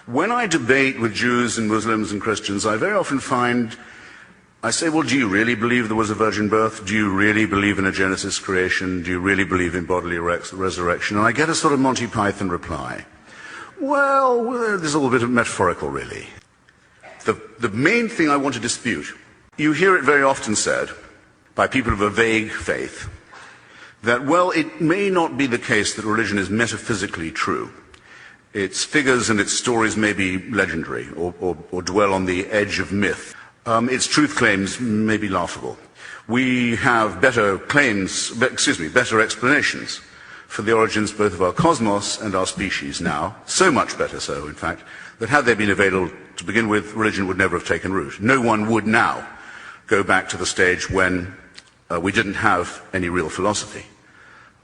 When I debate with Jews and Muslims and Christians, I very often find, I say, well, do you really believe there was a virgin birth? Do you really believe in a Genesis creation? Do you really believe in bodily resurrection? And I get a sort of Monty Python reply. Well, there's a little bit of metaphorical, really. The main thing I want to dispute, you hear it very often said by people of a vague faith, that, well, it may not be the case that religion is metaphysically true. Its figures and its stories may be legendary or dwell on the edge of myth. Its truth claims may be laughable. We have better explanations for the origins both of our cosmos and our species now, so much better so, in fact, that had they been available to begin with, religion would never have taken root. No one would now go back to the stage when we didn't have any real philosophy.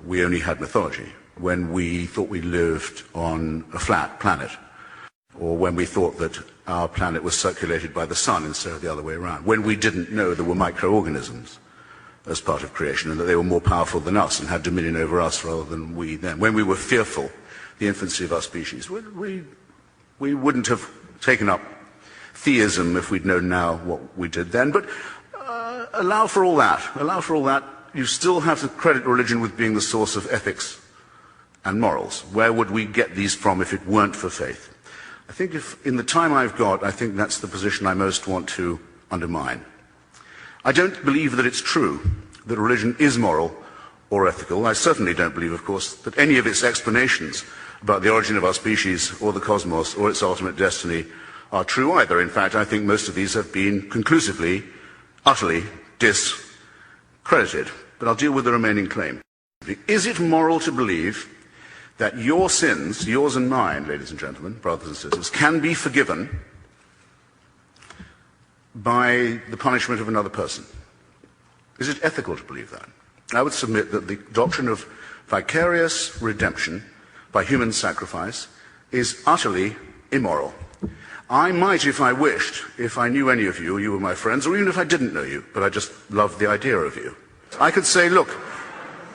We only had mythology, when we thought we lived on a flat planet, or when we thought that our planet was circulated by the sun instead of the other way around, when we didn't know there were microorganisms as part of creation and that they were more powerful than us and had dominion over us rather than we them, when we were fearful, the infancy of our species. We wouldn't have taken up theism if we'd known now what we did then, but allow for all that. You still have to credit religion with being the source of ethics and morals. Where would we get these from if it weren't for faith? I think if, in the time I've got, I think that's the position I most want to undermine. I don't believe that it's true that religion is moral or ethical. I certainly don't believe, of course, that any of its explanations about the origin of our species or the cosmos or its ultimate destiny are true either. In fact, I think most of these have been conclusively, utterly discredited. But I'll deal with the remaining claim. Is it moral to believe that your sins, yours and mine, ladies and gentlemen, brothers and sisters, can be forgiven by the punishment of another person? Is it ethical to believe that? I would submit that the doctrine of vicarious redemption by human sacrifice is utterly immoral. I might, if I wished, if I knew any of you, you were my friends, or even if I didn't know you, but I just loved the idea of you, I could say, look,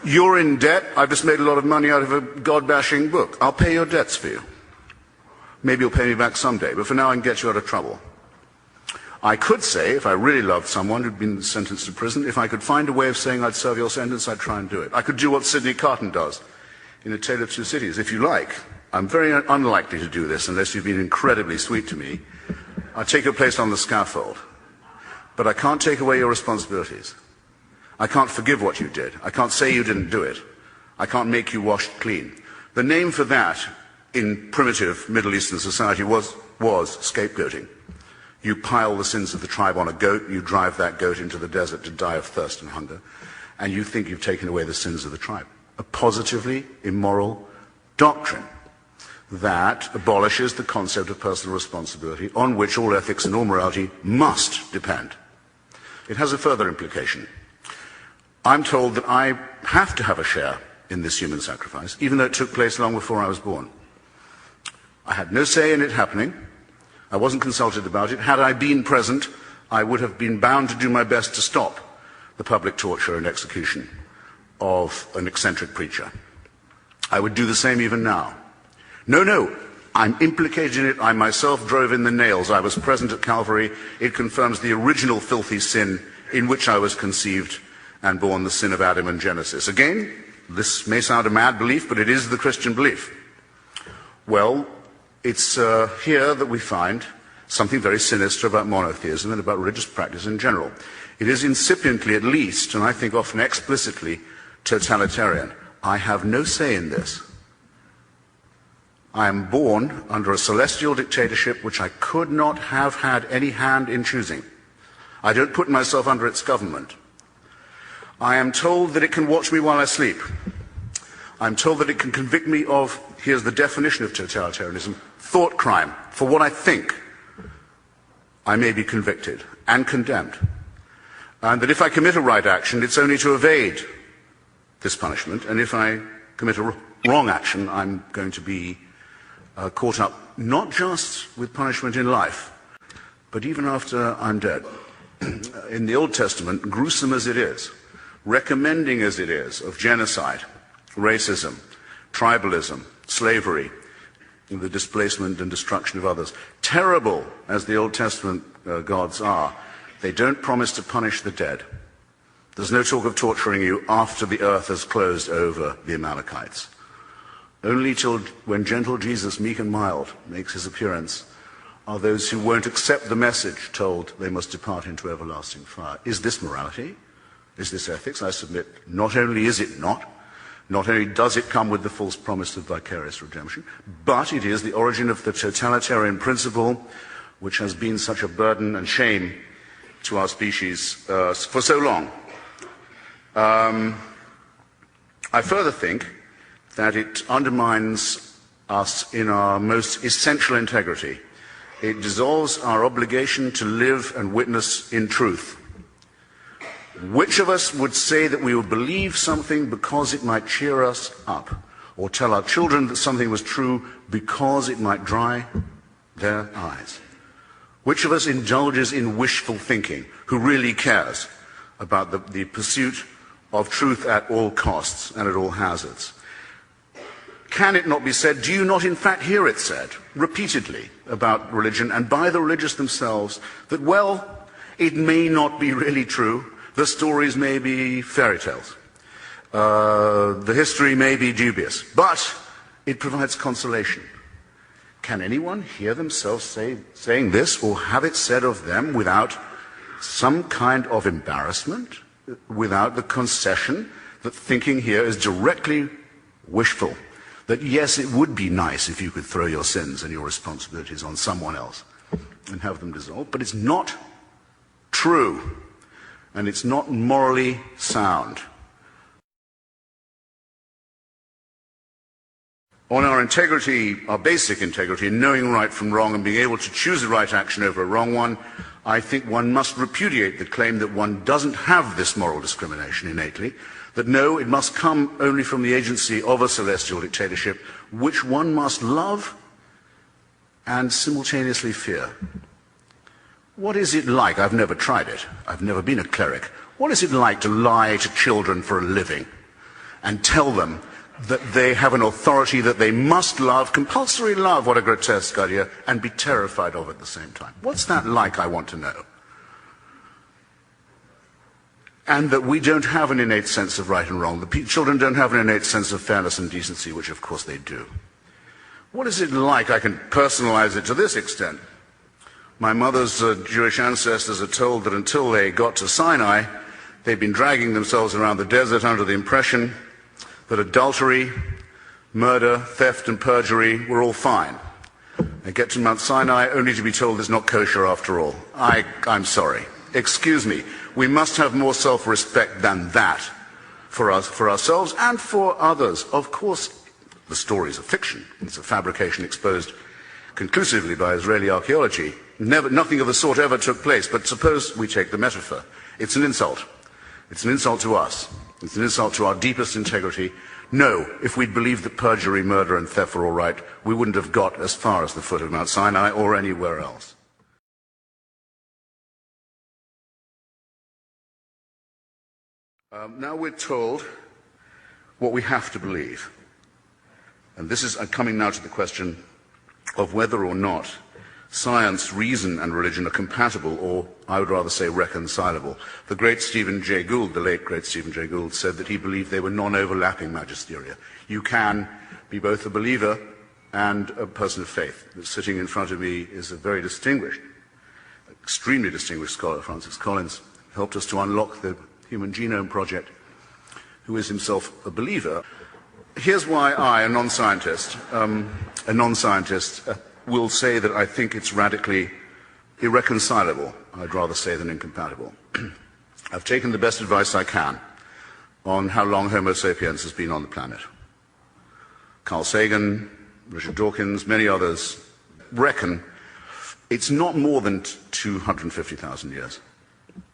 you're in debt, I've just made a lot of money out of a God-bashing book. I'll pay your debts for you. Maybe you'll pay me back someday, but for now I can get you out of trouble. I could say, if I really loved someone who'd been sentenced to prison, if I could find a way of saying I'd serve your sentence, I'd try and do it. I could do what Sidney Carton does in A Tale of Two Cities, if you like. I'm very unlikely to do this unless you've been incredibly sweet to me. I'll take your place on the scaffold. But I can't take away your responsibilities. I can't forgive what you did. I can't say you didn't do it. I can't make you washed clean. The name for that in primitive Middle Eastern society was scapegoating. You pile the sins of the tribe on a goat, you drive that goat into the desert to die of thirst and hunger, and you think you've taken away the sins of the tribe. A positively immoral doctrine that abolishes the concept of personal responsibility on which all ethics and all morality must depend. It has a further implication. I'm told that I have to have a share in this human sacrifice, even though it took place long before I was born. I had no say in it happening. I wasn't consulted about it. Had I been present, I would have been bound to do my best to stop the public torture and execution of an eccentric preacher. I would do the same even now. No, I'm implicated in it. I myself drove in the nails. I was present at Calvary. It confirms the original filthy sin in which I was conceived and born, the sin of Adam in Genesis. Again, this may sound a mad belief, but it is the Christian belief. Well, it's here that we find something very sinister about monotheism and about religious practice in general. It is incipiently, at least, and I think often explicitly, totalitarian. I have no say in this. I am born under a celestial dictatorship which I could not have had any hand in choosing. I don't put myself under its government. I am told that it can watch me while I sleep. I'm told that it can convict me of, here's the definition of totalitarianism, thought crime. For what I think, I may be convicted and condemned. And that if I commit a right action, it's only to evade this punishment. And if I commit a wrong action, I'm going to be caught up not just with punishment in life, but even after I'm dead. In the Old Testament, gruesome as it is, recommending as it is of genocide, racism, tribalism, slavery, the displacement and destruction of others. Terrible as the Old Testament gods are, they don't promise to punish the dead. There's no talk of torturing you after the earth has closed over the Amalekites. Only till when gentle Jesus, meek and mild, makes his appearance, are those who won't accept the message told they must depart into everlasting fire. Is this morality? Is this ethics? I submit, not only is it not only does it come with the false promise of vicarious redemption, but it is the origin of the totalitarian principle which has been such a burden and shame to our species for so long. I further think that it undermines us in our most essential integrity. It dissolves our obligation to live and witness in truth. Which of us would say that we would believe something because it might cheer us up, or tell our children that something was true because it might dry their eyes? Which of us indulges in wishful thinking, who really cares about the pursuit of truth at all costs and at all hazards? Can it not be said, do you not in fact hear it said repeatedly about religion and by the religious themselves that, well, it may not be really true, the stories may be fairy tales, the history may be dubious, but it provides consolation? Can anyone hear themselves saying this or have it said of them without some kind of embarrassment, without the concession that thinking here is directly wishful? That yes, it would be nice if you could throw your sins and your responsibilities on someone else and have them dissolved, but it's not true, and it's not morally sound. On our integrity, our basic integrity in knowing right from wrong and being able to choose the right action over a wrong one, I think one must repudiate the claim that one doesn't have this moral discrimination innately, that no, it must come only from the agency of a celestial dictatorship, which one must love and simultaneously fear. What is it like? I've never tried it. I've never been a cleric. What is it like to lie to children for a living and tell them that they have an authority that they must love, compulsory love, what a grotesque idea, and be terrified of at the same time? What's that like, I want to know? And that we don't have an innate sense of right and wrong. The children don't have an innate sense of fairness and decency, which of course they do. What is it like? I can personalize it to this extent. My mother's Jewish ancestors are told that until they got to Sinai, they'd been dragging themselves around the desert under the impression that adultery, murder, theft and perjury were all fine. They get to Mount Sinai only to be told it's not kosher after all. I'm sorry. Excuse me. We must have more self-respect than that for us, for ourselves and for others. Of course, the story is a fiction. It's a fabrication exposed conclusively by Israeli archaeology. Nothing of the sort ever took place, but suppose we take the metaphor. It's an insult. It's an insult to us. It's an insult to our deepest integrity. No, if we'd believed that perjury, murder and theft were all right, we wouldn't have got as far as the foot of Mount Sinai or anywhere else. Now we're told what we have to believe. And this is coming now to the question of whether or not science, reason and religion are compatible, or I would rather say reconcilable. The great Stephen Jay Gould, the late great Stephen Jay Gould, said that he believed they were non-overlapping magisteria. You can be both a believer and a person of faith. Sitting in front of me is a very distinguished, extremely distinguished scholar, Francis Collins, helped us to unlock the Human Genome Project, who is himself a believer. Here's why I, a non-scientist, will say that I think it's radically irreconcilable, I'd rather say, than incompatible. I've taken the best advice I can on how long Homo sapiens has been on the planet. Carl Sagan, Richard Dawkins, many others reckon it's not more than 250,000 years,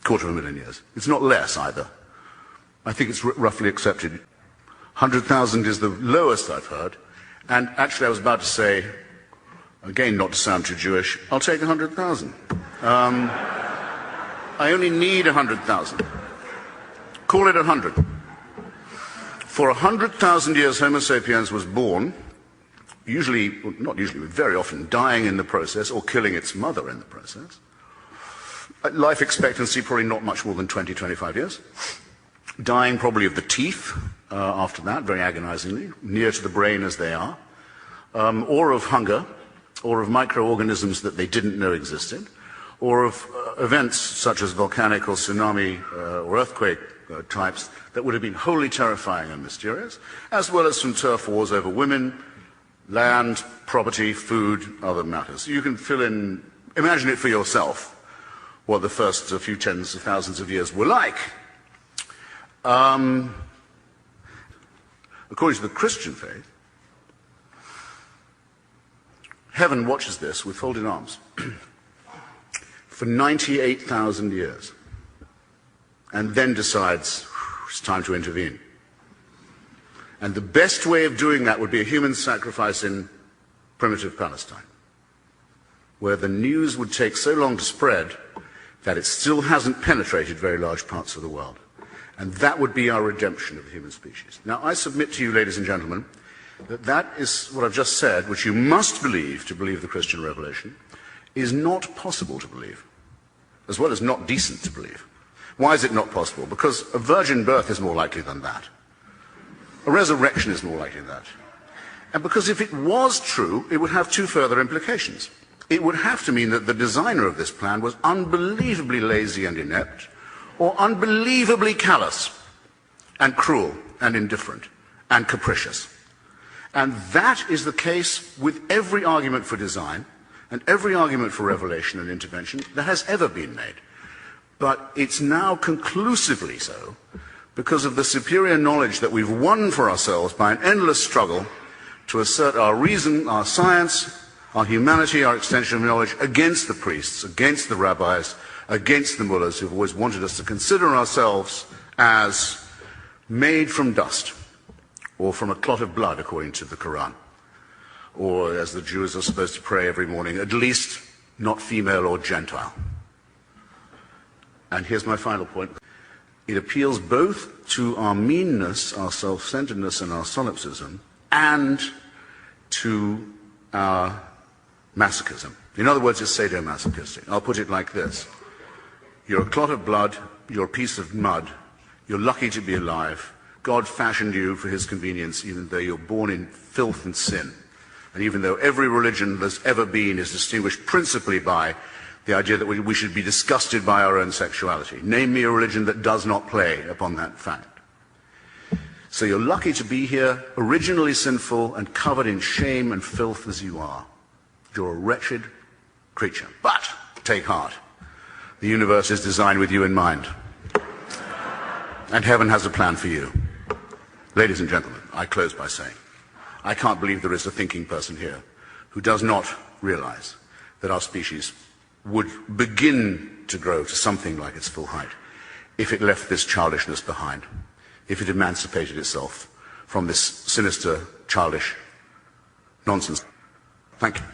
quarter of a million years. It's not less either. I think it's roughly accepted. 100,000 is the lowest I've heard, and actually I was about to say, again, not to sound too Jewish, I'll take 100,000. I only need 100,000. Call it 100. For 100,000 years, Homo sapiens was born usually, well, not usually, but very often dying in the process or killing its mother in the process. Life expectancy probably not much more than 20, 25 years. Dying probably of the teeth after that, very agonizingly, near to the brain as they are, or of hunger, or of microorganisms that they didn't know existed, or of events such as volcanic or tsunami or earthquake types that would have been wholly terrifying and mysterious, as well as from turf wars over women, land, property, food, other matters. You can fill in, imagine it for yourself, what the first few tens of thousands of years were like. According to the Christian faith, heaven watches this with folded arms for 98,000 years and then decides it's time to intervene. And the best way of doing that would be a human sacrifice in primitive Palestine, where the news would take so long to spread that it still hasn't penetrated very large parts of the world. And that would be our redemption of the human species. Now, I submit to you, ladies and gentlemen, that that is what I've just said, which you must believe to believe the Christian revelation, is not possible to believe, as well as not decent to believe. Why is it not possible? Because a virgin birth is more likely than that. A resurrection is more likely than that. And because if it was true, it would have two further implications. It would have to mean that the designer of this plan was unbelievably lazy and inept, or unbelievably callous and cruel and indifferent and capricious. And that is the case with every argument for design and every argument for revelation and intervention that has ever been made. But it's now conclusively so because of the superior knowledge that we've won for ourselves by an endless struggle to assert our reason, our science, our humanity, our extension of knowledge against the priests, against the rabbis, against the mullahs who've always wanted us to consider ourselves as made from dust or from a clot of blood, according to the Quran, or as the Jews are supposed to pray every morning, at least not female or Gentile. And here's my final point. It appeals both to our meanness, our self-centeredness, and our solipsism, and to our masochism. In other words, it's sadomasochistic. I'll put it like this. You're a clot of blood, you're a piece of mud, you're lucky to be alive. God fashioned you for his convenience, even though you're born in filth and sin. And even though every religion that's ever been is distinguished principally by the idea that we should be disgusted by our own sexuality. Name me a religion that does not play upon that fact. So you're lucky to be here, originally sinful and covered in shame and filth as you are. You're a wretched creature. But take heart. The universe is designed with you in mind. And heaven has a plan for you. Ladies and gentlemen, I close by saying, I can't believe there is a thinking person here who does not realize that our species would begin to grow to something like its full height if it left this childishness behind, if it emancipated itself from this sinister, childish nonsense. Thank you.